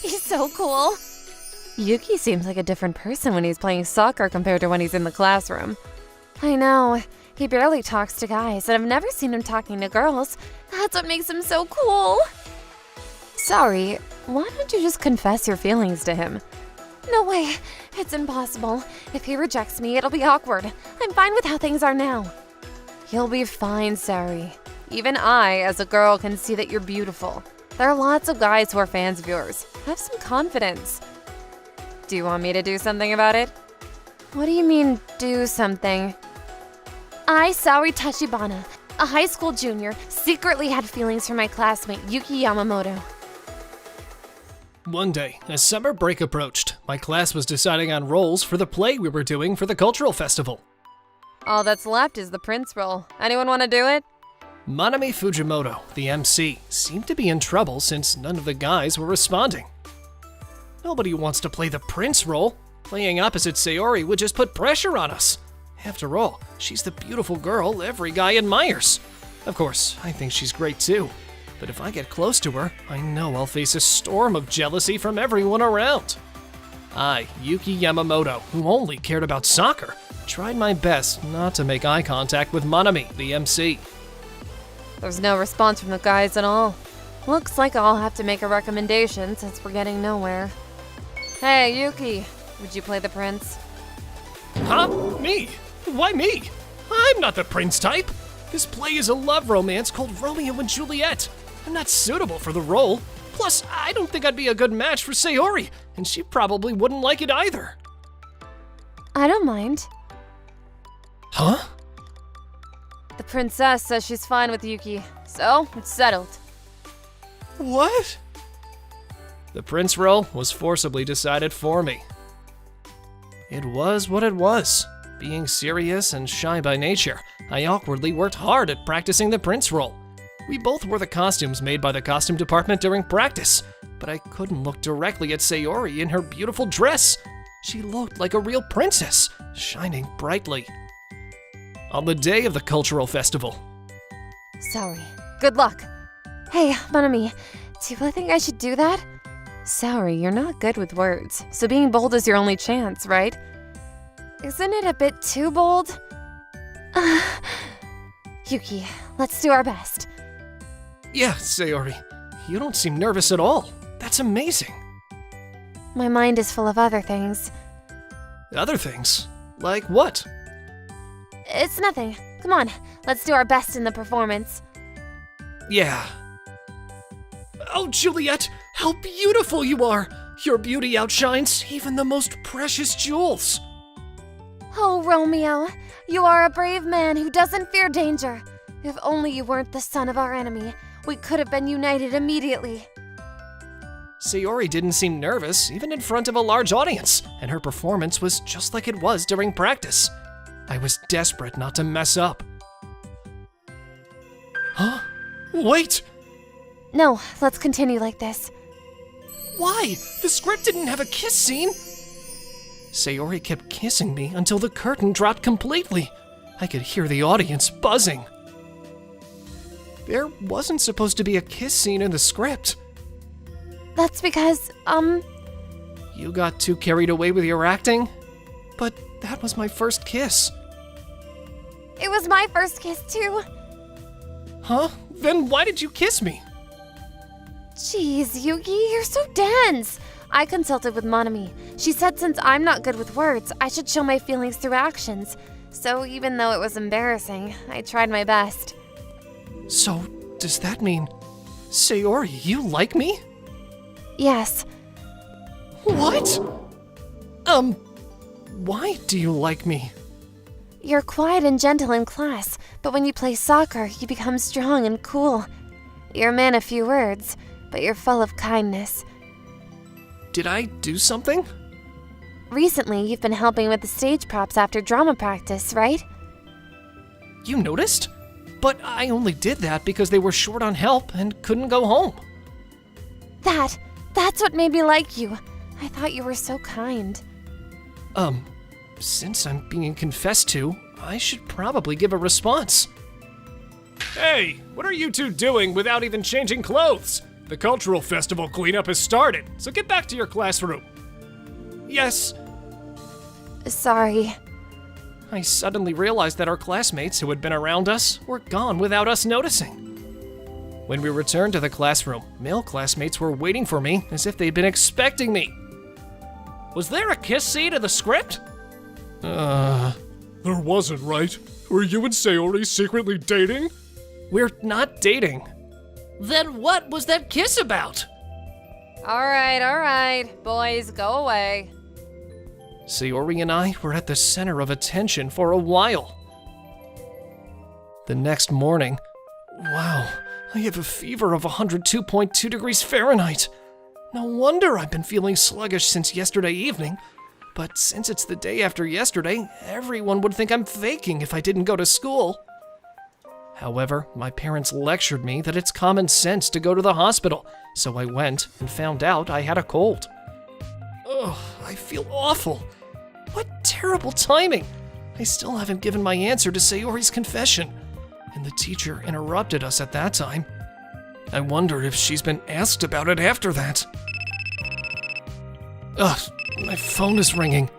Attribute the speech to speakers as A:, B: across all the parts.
A: He's so cool. Yuki seems like a different person when he's playing soccer compared to when he's in the classroom. I know. He barely talks to guys, and I've never seen him talking to girls. That's what makes him so cool. Sorry, why don't you just confess your feelings to him? No way. It's impossible. If he rejects me, it'll be awkward. I'm fine with how things are now. You'll be fine, Sari. Even I, as a girl, can see that you're beautiful. There are lots of guys who are fans of yours. Have some confidence. Do you want me to do something about it? What do you mean, do something? I, Sari Tachibana, a high school junior, secretly had feelings for my classmate, Yuki Yamamoto.
B: One day, as summer break approached, my class was deciding on roles for the play we were doing for the cultural festival.
A: All that's left is the prince role. Anyone want to do it?
B: Manami Fujimoto, the MC, seemed to be in trouble since none of the guys were responding. Nobody wants to play the prince role. Playing opposite Sayori would just put pressure on us. After all, she's the beautiful girl every guy admires. Of course, I think she's great too. But if I get close to her, I know I'll face a storm of jealousy from everyone around. I, Yuki Yamamoto, who only cared about soccer, tried my best not to make eye contact with Manami, the MC.
A: There's no response from the guys at all. Looks like I'll have to make a recommendation since we're getting nowhere. Hey, Yuki, would you play the prince?
B: Huh? Me? Why me? I'm not the prince type. This play is a love romance called Romeo and Juliet. I'm not suitable for the role. Plus, I don't think I'd be a good match for Sayori, and she probably wouldn't like it either.
A: I don't mind.
B: Huh?
A: The princess says she's fine with Yuki, so it's settled.
B: What? The prince role was forcibly decided for me. It was what it was. Being serious and shy by nature, I awkwardly worked hard at practicing the prince role. We both wore the costumes made by the costume department during practice, but I couldn't look directly at Sayori in her beautiful dress. She looked like a real princess, shining brightly. On the day of the cultural festival.
A: Sorry. Good luck. Hey, Manami, do you really think I should do that? Sorry, you're not good with words, so being bold is your only chance, right? Isn't it a bit too bold? Yuki, let's do our best.
B: Yeah, Sayori, you don't seem nervous at all. That's amazing.
A: My mind is full of other things.
B: Other things? Like what?
A: It's nothing. Come on, let's do our best in the performance.
B: Yeah. Oh, Juliet, how beautiful you are! Your beauty outshines even the most precious jewels.
A: Oh, Romeo, you are a brave man who doesn't fear danger. If only you weren't the son of our enemy, we could have been united immediately.
B: Sayori didn't seem nervous, even in front of a large audience, and her performance was just like it was during practice. I was desperate not to mess up. Huh? Wait!
A: No, let's continue like this.
B: Why? The script didn't have a kiss scene! Sayori kept kissing me until the curtain dropped completely. I could hear the audience buzzing. There wasn't supposed to be a kiss scene in the script.
A: That's because,
B: You got too carried away with your acting? But that was my first kiss.
A: It was my first kiss too.
B: Huh? Then why did you kiss me?
A: Jeez, Yuki, you're so dense. I consulted with Manami. She said since I'm not good with words, I should show my feelings through actions. So even though it was embarrassing, I tried my best.
B: So, does that mean... Sayori, you like me?
A: Yes.
B: What? Why do you like me?
A: You're quiet and gentle in class, but when you play soccer, you become strong and cool. You're a man of few words, but you're full of kindness.
B: Did I do something?
A: Recently, you've been helping with the stage props after drama practice, right?
B: You noticed? But I only did that because they were short on help and couldn't go home.
A: That's what made me like you. I thought you were so kind.
B: Since I'm being confessed to, I should probably give a response. Hey, what are you two doing without even changing clothes? The cultural festival cleanup has started, so get back to your classroom. Yes.
A: Sorry.
B: I suddenly realized that our classmates who had been around us were gone without us noticing. When we returned to the classroom, male classmates were waiting for me as if they'd been expecting me. Was there a kiss scene in the script? There wasn't, right? Were you and Sayori secretly dating? We're not dating. Then what was that kiss about?
A: All right. Boys, go away.
B: Sayori and I were at the center of attention for a while. The next morning, wow, I have a fever of 102.2 degrees Fahrenheit. No wonder I've been feeling sluggish since yesterday evening. But since it's the day after yesterday, everyone would think I'm faking if I didn't go to school. However, my parents lectured me that it's common sense to go to the hospital, so I went and found out I had a cold. Ugh, I feel awful. What terrible timing! I still haven't given my answer to Sayori's confession, and the teacher interrupted us at that time. I wonder if she's been asked about it after that. Ugh, my phone is ringing.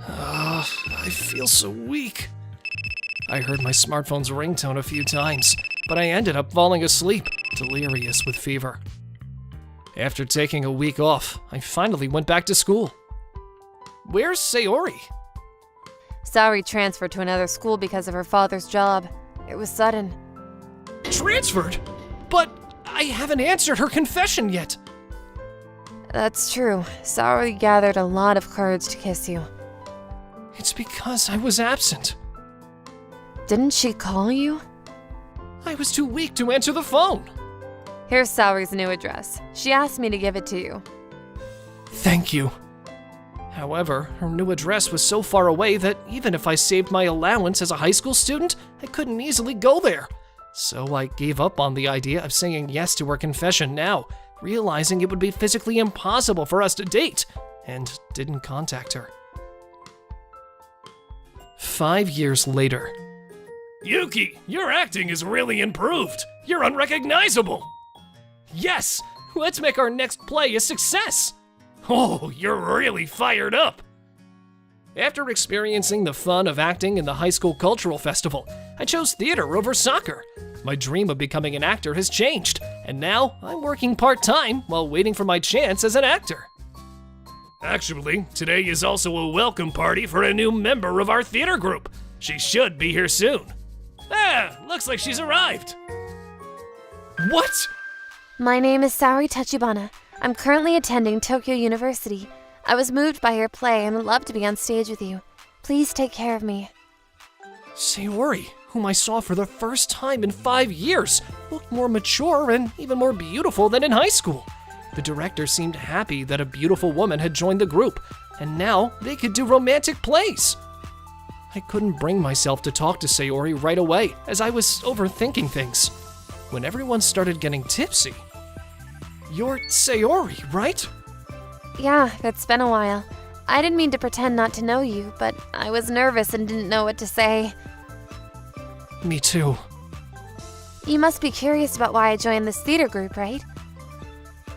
B: I feel so weak. I heard my smartphone's ringtone a few times, but I ended up falling asleep, delirious with fever. After taking a week off, I finally went back to school. Where's Sayori?
A: Sari transferred to another school because of her father's job. It was sudden.
B: Transferred? But I haven't answered her confession yet.
A: That's true. Sari gathered a lot of courage to kiss you.
B: It's because I was absent.
A: Didn't she call you?
B: I was too weak to answer the phone.
A: Here's Sari's new address. She asked me to give it to you.
B: Thank you. However, her new address was so far away that even if I saved my allowance as a high school student, I couldn't easily go there. So I gave up on the idea of saying yes to her confession now, realizing it would be physically impossible for us to date, and didn't contact her. 5 years later. Yuki, your acting is really improved. You're unrecognizable. Yes, let's make our next play a success. Oh, you're really fired up. After experiencing the fun of acting in the high school cultural festival, I chose theater over soccer. My dream of becoming an actor has changed, and now I'm working part-time while waiting for my chance as an actor. Actually, today is also a welcome party for a new member of our theater group. She should be here soon. Looks like she's arrived. What?
A: My name is Sari Tachibana. I'm currently attending Tokyo University. I was moved by your play and would love to be on stage with you. Please take care of me.
B: Sayori, whom I saw for the first time in 5 years, looked more mature and even more beautiful than in high school. The director seemed happy that a beautiful woman had joined the group, and now they could do romantic plays. I couldn't bring myself to talk to Sayori right away, as I was overthinking things. When everyone started getting tipsy. You're Sayori, right?
A: Yeah, it's been a while. I didn't mean to pretend not to know you, but I was nervous and didn't know what to say.
B: Me too.
A: You must be curious about why I joined this theater group, right?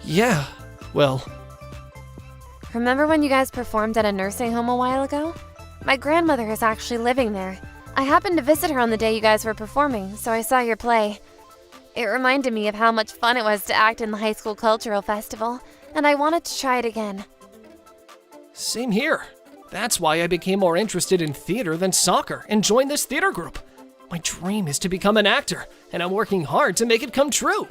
B: Yeah, well...
A: Remember when you guys performed at a nursing home a while ago? My grandmother is actually living there. I happened to visit her on the day you guys were performing, so I saw your play. It reminded me of how much fun it was to act in the high school cultural festival, and I wanted to try it again.
B: Same here. That's why I became more interested in theater than soccer and joined this theater group. My dream is to become an actor, and I'm working hard to make it come true.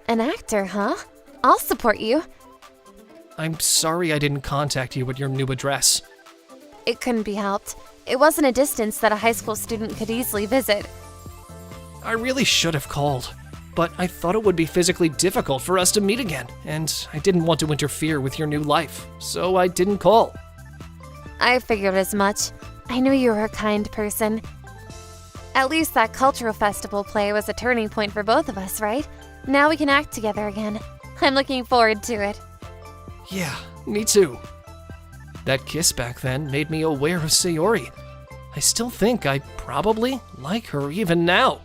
A: An actor, huh? I'll support you.
B: I'm sorry I didn't contact you with your new address.
A: It couldn't be helped. It wasn't a distance that a high school student could easily visit.
B: I really should have called, but I thought it would be physically difficult for us to meet again, and I didn't want to interfere with your new life, so I didn't call.
A: I figured as much. I knew you were a kind person. At least that cultural festival play was a turning point for both of us, right? Now we can act together again. I'm looking forward to it.
B: Yeah, me too. That kiss back then made me aware of Sayori. I still think I probably like her even now.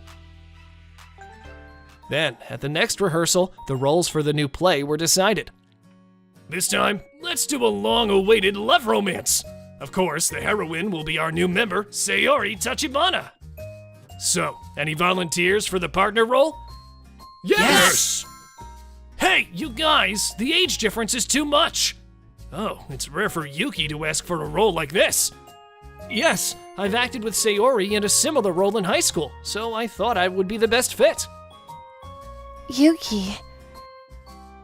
B: Then, at the next rehearsal, the roles for the new play were decided. This time, let's do a long-awaited love romance. Of course, the heroine will be our new member, Sayori Tachibana. So, any volunteers for the partner role? Yes! Hey, you guys, the age difference is too much. Oh, it's rare for Yuki to ask for a role like this. Yes, I've acted with Sayori in a similar role in high school, so I thought I would be the best fit.
A: Yuki.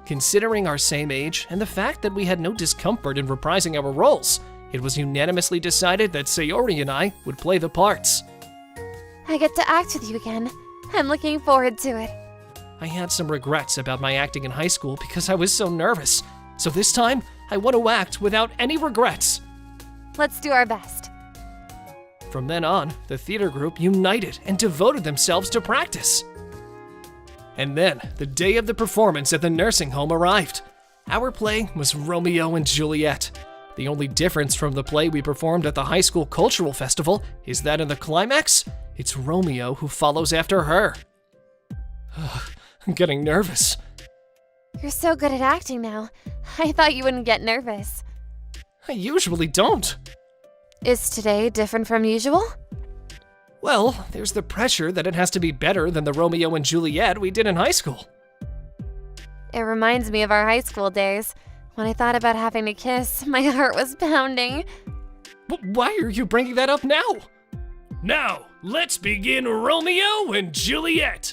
B: Considering our same age and the fact that we had no discomfort in reprising our roles, it was unanimously decided that Sayori and I would play the parts.
A: I get to act with you again. I'm looking forward to it.
B: I had some regrets about my acting in high school because I was so nervous. So this time, I want to act without any regrets.
A: Let's do our best.
B: From then on, the theater group united and devoted themselves to practice. And then, the day of the performance at the nursing home arrived. Our play was Romeo and Juliet. The only difference from the play we performed at the high school cultural festival is that in the climax, it's Romeo who follows after her. I'm getting nervous.
A: You're so good at acting now. I thought you wouldn't get nervous.
B: I usually don't.
A: Is today different from usual?
B: Well, there's the pressure that it has to be better than the Romeo and Juliet we did in high school.
A: It reminds me of our high school days. When I thought about having to kiss, my heart was pounding.
B: But why are you bringing that up now? Now, let's begin Romeo and Juliet.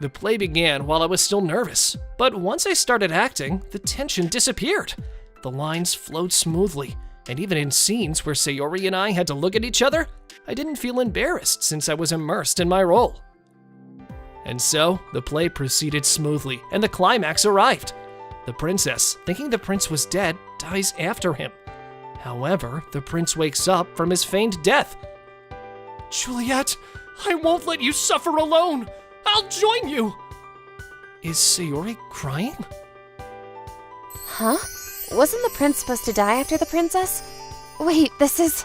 B: The play began while I was still nervous, but once I started acting, the tension disappeared. The lines flowed smoothly, and even in scenes where Sayori and I had to look at each other, I didn't feel embarrassed since I was immersed in my role. And so, the play proceeded smoothly, and the climax arrived. The princess, thinking the prince was dead, dies after him. However, the prince wakes up from his feigned death. Juliet, I won't let you suffer alone! I'll join you! Is Sayori crying?
A: Huh? Wasn't the prince supposed to die after the princess? Wait, this is...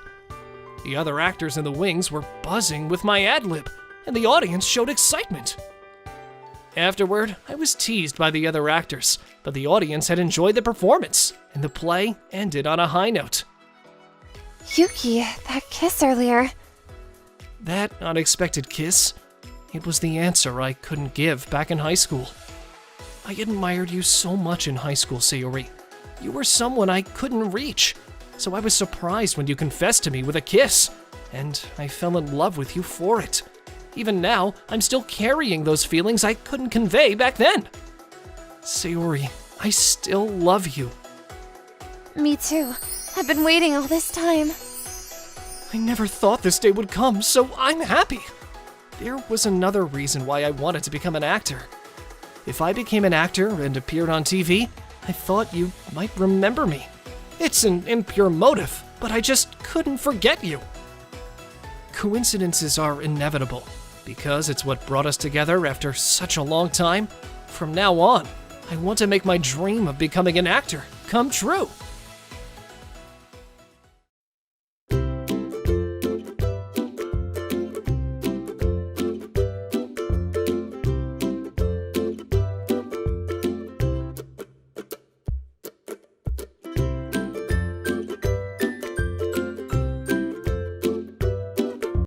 B: The other actors in the wings were buzzing with my ad-lib, and the audience showed excitement. Afterward, I was teased by the other actors, but the audience had enjoyed the performance, and the play ended on a high note.
A: Yuki, that kiss earlier.
B: That unexpected kiss, it was the answer I couldn't give back in high school. I admired you so much in high school, Sayori. You were someone I couldn't reach, so I was surprised when you confessed to me with a kiss, and I fell in love with you for it. Even now, I'm still carrying those feelings I couldn't convey back then. Sayori, I still love you.
A: Me too. I've been waiting all this time.
B: I never thought this day would come, so I'm happy. There was another reason why I wanted to become an actor. If I became an actor and appeared on TV, I thought you might remember me. It's an impure motive, but I just couldn't forget you. Coincidences are inevitable, because it's what brought us together after such a long time. From now on, I want to make my dream of becoming an actor come true.